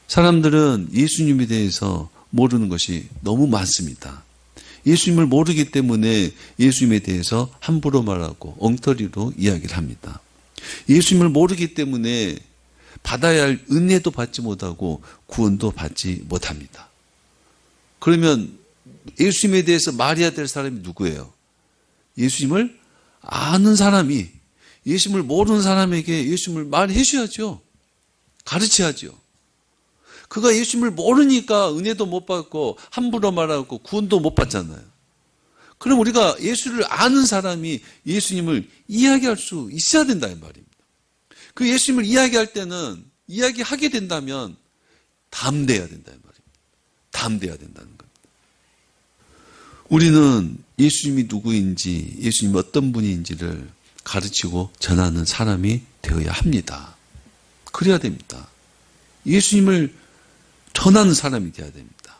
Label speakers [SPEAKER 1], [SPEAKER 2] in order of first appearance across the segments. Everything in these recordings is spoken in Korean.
[SPEAKER 1] 사람들은 예수님에 대해서 모르는 것이 너무 많습니다. 예수님을 모르기 때문에 예수님에 대해서 함부로 말하고 엉터리로 이야기를 합니다. 예수님을 모르기 때문에 받아야 할 은혜도 받지 못하고 구원도 받지 못합니다. 그러면 예수님에 대해서 말해야 될 사람이 누구예요? 예수님을 아는 사람이 예수님을 모르는 사람에게 예수님을 말해 주셔야죠. 가르쳐야죠. 그가 예수님을 모르니까 은혜도 못 받고 함부로 말하고 구원도 못 받잖아요. 그럼 우리가 예수를 아는 사람이 예수님을 이야기할 수 있어야 된다 이 말입니다. 그 예수님을 이야기할 때는 이야기하게 된다면 담대해야 된다 이 말입니다. 담대해야 된다는 겁니다. 우리는 예수님이 누구인지 예수님이 어떤 분인지를 가르치고 전하는 사람이 되어야 합니다. 그래야 됩니다. 예수님을 전하는 사람이 되어야 됩니다.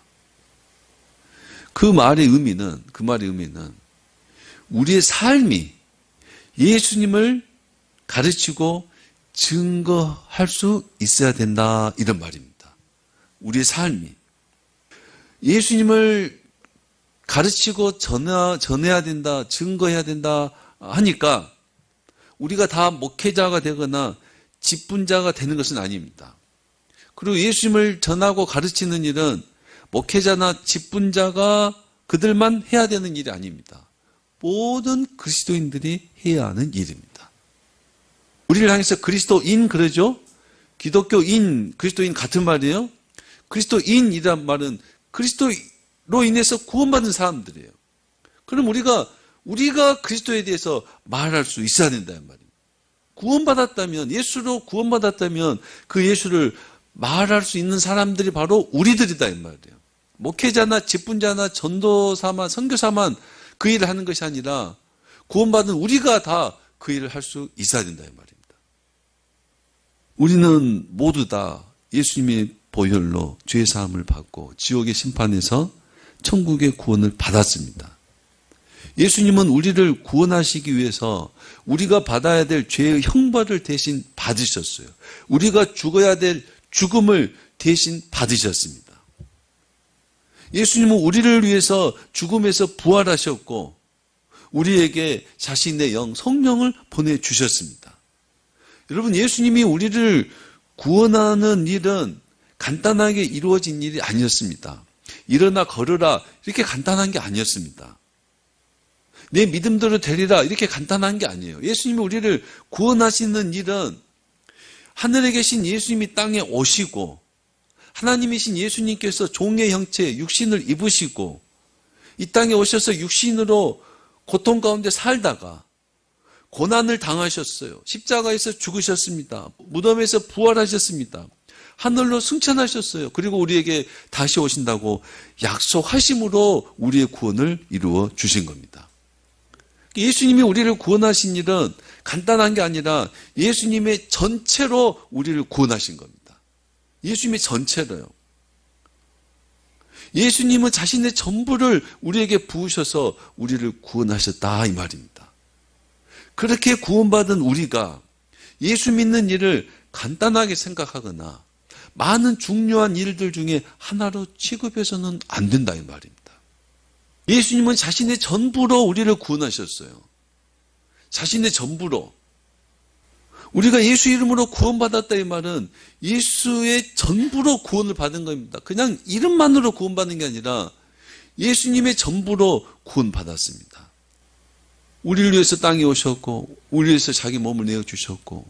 [SPEAKER 1] 그 말의 의미는 우리의 삶이 예수님을 가르치고 증거할 수 있어야 된다 이런 말입니다. 우리의 삶이 예수님을 가르치고 전해야 된다, 증거해야 된다 하니까 우리가 다 목회자가 되거나 직분자가 되는 것은 아닙니다. 그리고 예수님을 전하고 가르치는 일은 목회자나 직분자가 그들만 해야 되는 일이 아닙니다. 모든 그리스도인들이 해야 하는 일입니다. 우리를 향해서 그리스도인 그러죠? 기독교인, 그리스도인 같은 말이에요. 그리스도인이란 말은 그리스도로 인해서 구원받은 사람들이에요. 그럼 우리가 그리스도에 대해서 말할 수 있어야 된다는 말입니다. 구원받았다면, 예수로 구원받았다면 그 예수를 말할 수 있는 사람들이 바로 우리들이다 이 말이에요. 목회자나 직분자나 전도사만 선교사만 그 일을 하는 것이 아니라 구원받은 우리가 다 그 일을 할 수 있어야 된다 이 말입니다. 우리는 모두 다 예수님의 보혈로 죄 사함을 받고 지옥의 심판에서 천국의 구원을 받았습니다. 예수님은 우리를 구원하시기 위해서 우리가 받아야 될 죄의 형벌을 대신 받으셨어요. 우리가 죽어야 될 죽음을 대신 받으셨습니다. 예수님은 우리를 위해서 죽음에서 부활하셨고 우리에게 자신의 영, 성령을 보내주셨습니다. 여러분, 예수님이 우리를 구원하는 일은 간단하게 이루어진 일이 아니었습니다. 일어나 걸으라 이렇게 간단한 게 아니었습니다. 내 믿음대로 되리라 이렇게 간단한 게 아니에요. 예수님이 우리를 구원하시는 일은 하늘에 계신 예수님이 땅에 오시고 하나님이신 예수님께서 종의 형체 육신을 입으시고 이 땅에 오셔서 육신으로 고통 가운데 살다가 고난을 당하셨어요. 십자가에서 죽으셨습니다. 무덤에서 부활하셨습니다. 하늘로 승천하셨어요. 그리고 우리에게 다시 오신다고 약속하심으로 우리의 구원을 이루어 주신 겁니다. 예수님이 우리를 구원하신 일은 간단한 게 아니라 예수님의 전체로 우리를 구원하신 겁니다. 예수님의 전체로요. 예수님은 자신의 전부를 우리에게 부으셔서 우리를 구원하셨다 이 말입니다. 그렇게 구원받은 우리가 예수 믿는 일을 간단하게 생각하거나 많은 중요한 일들 중에 하나로 취급해서는 안 된다 이 말입니다. 예수님은 자신의 전부로 우리를 구원하셨어요. 자신의 전부로. 우리가 예수 이름으로 구원받았다 이 말은 예수의 전부로 구원을 받은 겁니다. 그냥 이름만으로 구원받는 게 아니라 예수님의 전부로 구원받았습니다. 우리를 위해서 땅에 오셨고 우리를 위해서 자기 몸을 내어주셨고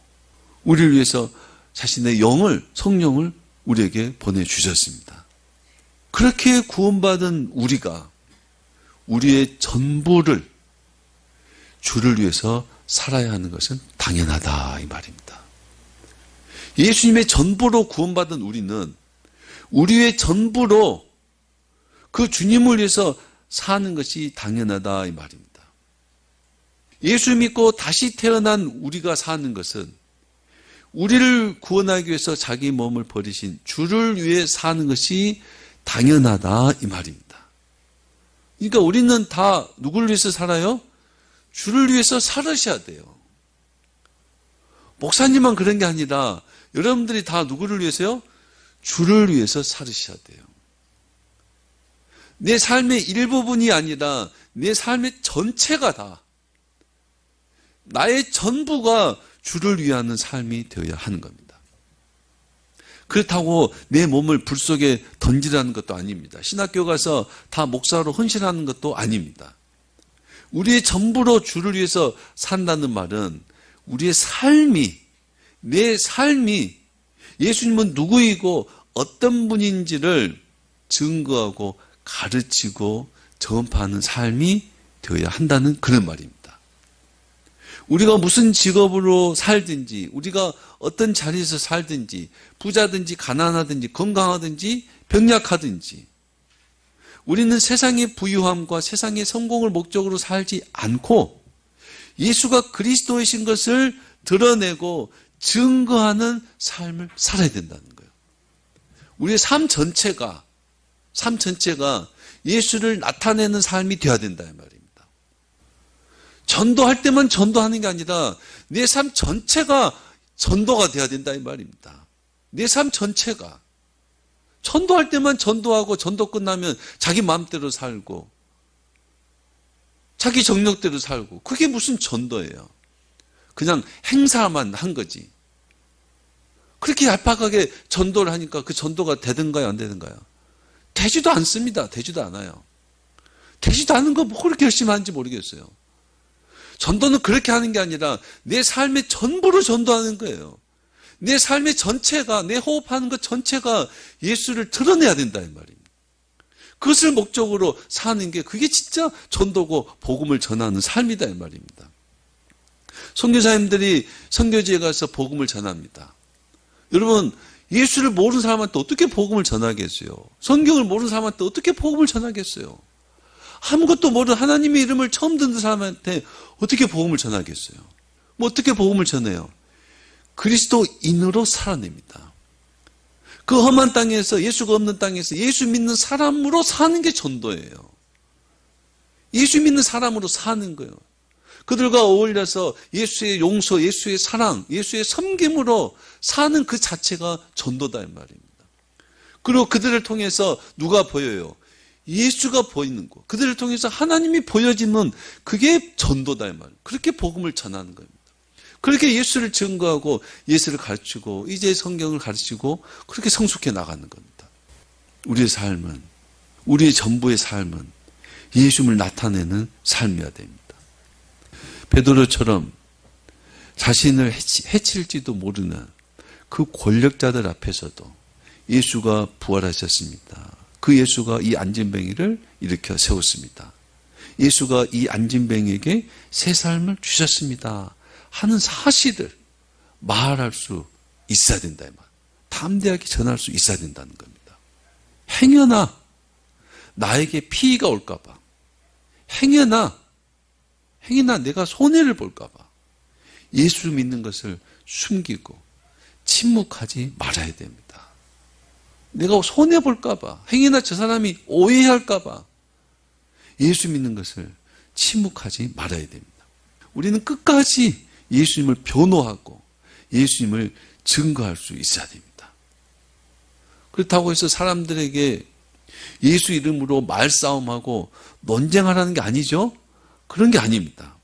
[SPEAKER 1] 우리를 위해서 자신의 영을, 성령을 우리에게 보내주셨습니다. 그렇게 구원받은 우리가 우리의 전부를 주를 위해서 살아야 하는 것은 당연하다 이 말입니다. 예수님의 전부로 구원받은 우리는 우리의 전부로 그 주님을 위해서 사는 것이 당연하다 이 말입니다. 예수 믿고 다시 태어난 우리가 사는 것은 우리를 구원하기 위해서 자기 몸을 버리신 주를 위해 사는 것이 당연하다 이 말입니다. 그러니까 우리는 다 누구를 위해서 살아요? 주를 위해서 살으셔야 돼요. 목사님만 그런 게 아니라 여러분들이 다 누구를 위해서요? 주를 위해서 살으셔야 돼요. 내 삶의 일부분이 아니라 내 삶의 전체가 다, 나의 전부가 주를 위하는 삶이 되어야 하는 겁니다. 그렇다고 내 몸을 불 속에 던지라는 것도 아닙니다. 신학교 가서 다 목사로 헌신하는 것도 아닙니다. 우리의 전부로 주를 위해서 산다는 말은 우리의 삶이, 내 삶이 예수님은 누구이고 어떤 분인지를 증거하고 가르치고 전파하는 삶이 되어야 한다는 그런 말입니다. 우리가 무슨 직업으로 살든지, 우리가 어떤 자리에서 살든지, 부자든지 가난하든지 건강하든지 병약하든지, 우리는 세상의 부유함과 세상의 성공을 목적으로 살지 않고 예수가 그리스도이신 것을 드러내고 증거하는 삶을 살아야 된다는 거예요. 우리의 삶 전체가 예수를 나타내는 삶이 되어야 된다 이 말입니다. 전도할 때만 전도하는 게 아니라 내 삶 전체가 전도가 되어야 된다 이 말입니다. 내 삶 전체가. 전도할 때만 전도하고 전도 끝나면 자기 마음대로 살고 자기 정력대로 살고, 그게 무슨 전도예요. 그냥 행사만 한 거지. 그렇게 얄팍하게 전도를 하니까 그 전도가 되든가요 안 되든가요? 되지도 않습니다. 되지도 않아요. 되지도 않은 거 뭐 그렇게 열심히 하는지 모르겠어요. 전도는 그렇게 하는 게 아니라 내 삶의 전부를 전도하는 거예요. 내 삶의 전체가, 내 호흡하는 것 전체가 예수를 드러내야 된다 이 말입니다. 그것을 목적으로 사는 게, 그게 진짜 전도고 복음을 전하는 삶이다 이 말입니다. 선교사님들이 선교지에 가서 복음을 전합니다. 여러분, 예수를 모르는 사람한테 어떻게 복음을 전하겠어요? 성경을 모르는 사람한테 어떻게 복음을 전하겠어요? 아무것도 모르는 하나님의 이름을 처음 듣는 사람한테 어떻게 복음을 전하겠어요? 뭐 어떻게 복음을 전해요? 그리스도인으로 살아냅니다. 그 험한 땅에서, 예수가 없는 땅에서 예수 믿는 사람으로 사는 게 전도예요. 예수 믿는 사람으로 사는 거예요. 그들과 어울려서 예수의 용서, 예수의 사랑, 예수의 섬김으로 사는 그 자체가 전도다 이 말입니다. 그리고 그들을 통해서 누가 보여요? 예수가 보이는 거. 그들을 통해서 하나님이 보여지는 그게 전도다 이 말이에요. 그렇게 복음을 전하는 겁니다. 그렇게 예수를 증거하고 예수를 가르치고 이제 성경을 가르치고 그렇게 성숙해 나가는 겁니다. 우리의 삶은, 우리의 전부의 삶은 예수님을 나타내는 삶이어야 됩니다. 베드로처럼 자신을 해칠지도 모르는 그 권력자들 앞에서도 예수가 부활하셨습니다. 그 예수가 이 안진뱅이를 일으켜 세웠습니다. 예수가 이 안진뱅이에게 새 삶을 주셨습니다 하는 사실을 말할 수 있어야 된다. 담대하게 전할 수 있어야 된다는 겁니다. 행여나 나에게 피해가 올까 봐, 행여나 내가 손해를 볼까 봐 예수 믿는 것을 숨기고 침묵하지 말아야 됩니다. 내가 손해 볼까 봐, 행여나 저 사람이 오해할까 봐 예수 믿는 것을 침묵하지 말아야 됩니다. 우리는 끝까지 예수님을 변호하고 예수님을 증거할 수 있어야 됩니다. 그렇다고 해서 사람들에게 예수 이름으로 말싸움하고 논쟁하라는 게 아니죠. 그런 게 아닙니다.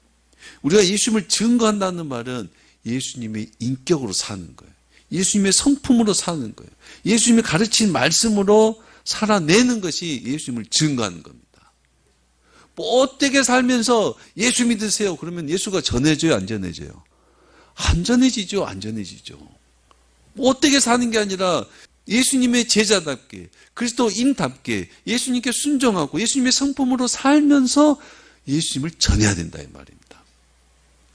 [SPEAKER 1] 우리가 예수님을 증거한다는 말은 예수님의 인격으로 사는 거예요. 예수님의 성품으로 사는 거예요. 예수님이 가르친 말씀으로 살아내는 것이 예수님을 증거하는 겁니다. 못되게 살면서 예수 믿으세요. 그러면 예수가 전해져요, 안 전해져요? 안 전해지죠, 안 전해지죠. 못되게 사는 게 아니라 예수님의 제자답게, 그리스도인답게 예수님께 순종하고 예수님의 성품으로 살면서 예수님을 전해야 된다 이 말입니다.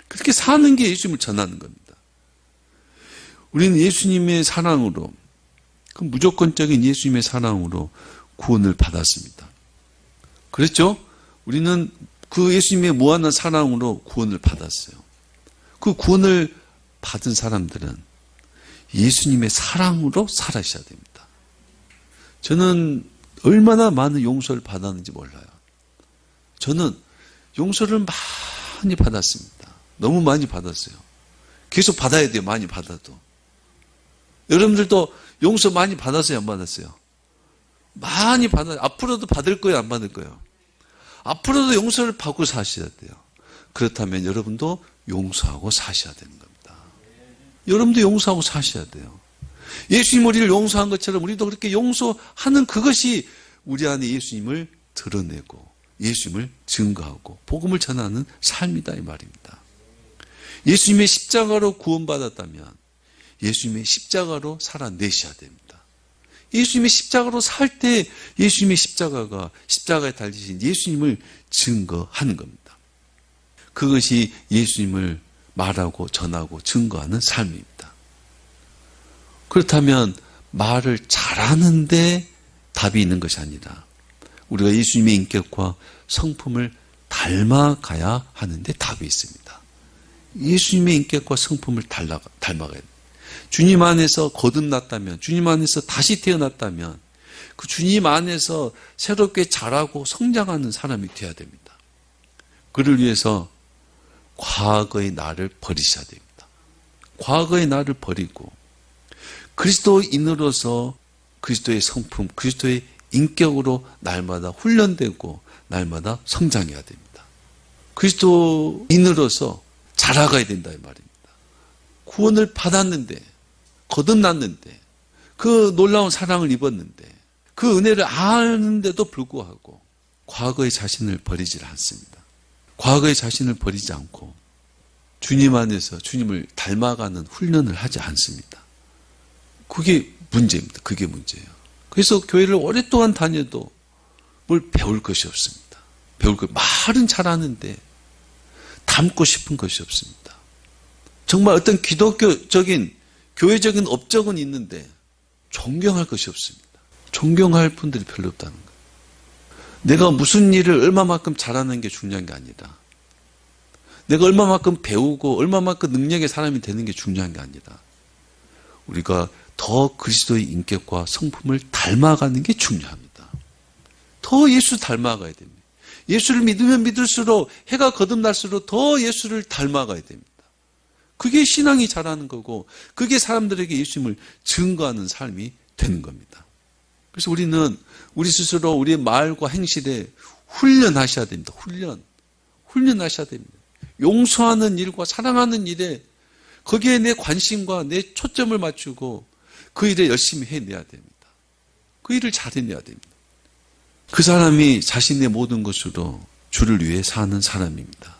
[SPEAKER 1] 그렇게 사는 게 예수님을 전하는 겁니다. 우리는 예수님의 사랑으로, 그 무조건적인 예수님의 사랑으로 구원을 받았습니다. 그렇죠? 우리는 그 예수님의 무한한 사랑으로 구원을 받았어요. 그 구원을 받은 사람들은 예수님의 사랑으로 살아셔야 됩니다. 저는 얼마나 많은 용서를 받았는지 몰라요. 저는 용서를 많이 받았습니다. 너무 많이 받았어요. 계속 받아야 돼요. 많이 받아도. 여러분들도 용서 많이 받았어요, 안 받았어요? 많이 받아요. 앞으로도 받을 거예요, 안 받을 거예요? 앞으로도 용서를 받고 사셔야 돼요. 그렇다면 여러분도 용서하고 사셔야 되는 겁니다. 여러분도 용서하고 사셔야 돼요. 예수님 우리를 용서한 것처럼 우리도 그렇게 용서하는 그것이 우리 안에 예수님을 드러내고 예수님을 증거하고 복음을 전하는 삶이다 이 말입니다. 예수님의 십자가로 구원받았다면 예수님의 십자가로 살아내셔야 됩니다. 예수님의 십자가로 살 때 예수님의 십자가에 달리신 예수님을 증거하는 겁니다. 그것이 예수님을 말하고 전하고 증거하는 삶입니다. 그렇다면 말을 잘하는데 답이 있는 것이 아니라 우리가 예수님의 인격과 성품을 닮아가야 하는데 답이 있습니다. 예수님의 인격과 성품을 닮아가야 돼요. 주님 안에서 거듭났다면, 주님 안에서 다시 태어났다면 그 주님 안에서 새롭게 자라고 성장하는 사람이 되어야 됩니다. 그를 위해서 과거의 나를 버리셔야 됩니다. 과거의 나를 버리고 그리스도인으로서 그리스도의 성품, 그리스도의 인격으로 날마다 훈련되고 날마다 성장해야 됩니다. 그리스도인으로서 자라가야 된다 이 말입니다. 구원을 받았는데, 거듭났는데, 그 놀라운 사랑을 입었는데, 그 은혜를 아는데도 불구하고 과거의 자신을 버리지 않습니다. 과거의 자신을 버리지 않고 주님 안에서 주님을 닮아가는 훈련을 하지 않습니다. 그게 문제입니다. 그게 문제예요. 그래서 교회를 오랫동안 다녀도 뭘 배울 것이 없습니다. 배울 것, 말은 잘하는데 닮고 싶은 것이 없습니다. 정말 어떤 기독교적인, 교회적인 업적은 있는데 존경할 것이 없습니다. 존경할 분들이 별로 없다는 거예요. 내가 무슨 일을 얼마만큼 잘하는 게 중요한 게 아니라 내가 얼마만큼 배우고 얼마만큼 능력의 사람이 되는 게 중요한 게 아니라 우리가 더 그리스도의 인격과 성품을 닮아가는 게 중요합니다. 더 예수 닮아가야 됩니다. 예수를 믿으면 믿을수록 해가 거듭날수록 더 예수를 닮아가야 됩니다. 그게 신앙이 자라는 거고 그게 사람들에게 예수님을 증거하는 삶이 되는 겁니다. 그래서 우리는 우리 스스로 우리의 말과 행실에 훈련하셔야 됩니다. 훈련하셔야 됩니다. 용서하는 일과 사랑하는 일에 거기에 내 관심과 내 초점을 맞추고 그 일에 열심히 해내야 됩니다. 그 일을 잘 해내야 됩니다. 그 사람이 자신의 모든 것으로 주를 위해 사는 사람입니다.